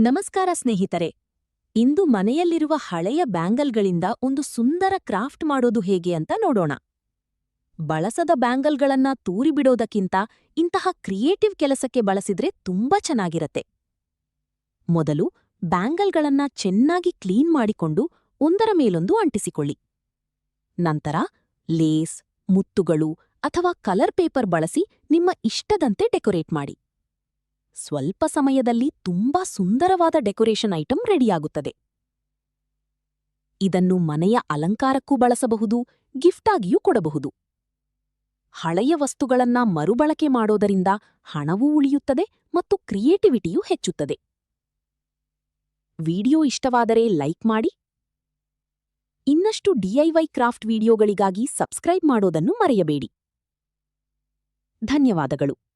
ನಮಸ್ಕಾರ ಸ್ನೇಹಿತರೆ. ಇಂದು ಮನೆಯಲ್ಲಿರುವ ಹಳೆಯ ಬ್ಯಾಂಗಲ್ಗಳಿಂದ ಒಂದು ಸುಂದರ ಕ್ರಾಫ್ಟ್ ಮಾಡೋದು ಹೇಗೆ ಅಂತ ನೋಡೋಣ. ಬಳಸದ ಬ್ಯಾಂಗಲ್ಗಳನ್ನ ತೂರಿಬಿಡೋದಕ್ಕಿಂತ ಇಂತಹ ಕ್ರಿಯೇಟಿವ್ ಕೆಲಸಕ್ಕೆ ಬಳಸಿದ್ರೆ ತುಂಬಾ ಚೆನ್ನಾಗಿರತ್ತೆ. ಮೊದಲು ಬ್ಯಾಂಗಲ್ಗಳನ್ನ ಚೆನ್ನಾಗಿ ಕ್ಲೀನ್ ಮಾಡಿಕೊಂಡು ಒಂದರ ಮೇಲೊಂದು ಅಂಟಿಸಿಕೊಳ್ಳಿ. ನಂತರ ಲೇಸ್, ಮುತ್ತುಗಳು ಅಥವಾ ಕಲರ್ ಪೇಪರ್ ಬಳಸಿ ನಿಮ್ಮ ಇಷ್ಟದಂತೆ ಡೆಕೋರೇಟ್ ಮಾಡಿ. ಸ್ವಲ್ಪ ಸಮಯದಲ್ಲಿ ತುಂಬಾ ಸುಂದರವಾದ ಡೆಕೋರೇಷನ್ ಐಟಂ ರೆಡಿಯಾಗುತ್ತದೆ. ಇದನ್ನು ಮನೆಯ ಅಲಂಕಾರಕ್ಕೂ ಬಳಸಬಹುದು, ಗಿಫ್ಟಾಗಿಯೂ ಕೊಡಬಹುದು. ಹಳೆಯ ವಸ್ತುಗಳನ್ನ ಮರುಬಳಕೆ ಮಾಡೋದರಿಂದ ಹಣವೂ ಉಳಿಯುತ್ತದೆ ಮತ್ತು ಕ್ರಿಯೇಟಿವಿಟಿಯೂ ಹೆಚ್ಚುತ್ತದೆ. ವಿಡಿಯೋ ಇಷ್ಟವಾದರೆ ಲೈಕ್ ಮಾಡಿ. ಇನ್ನಷ್ಟು ಡಿಐವೈ ಕ್ರಾಫ್ಟ್ ವಿಡಿಯೋಗಳಿಗಾಗಿ ಸಬ್ಸ್ಕ್ರೈಬ್ ಮಾಡೋದನ್ನು ಮರೆಯಬೇಡಿ. ಧನ್ಯವಾದಗಳು.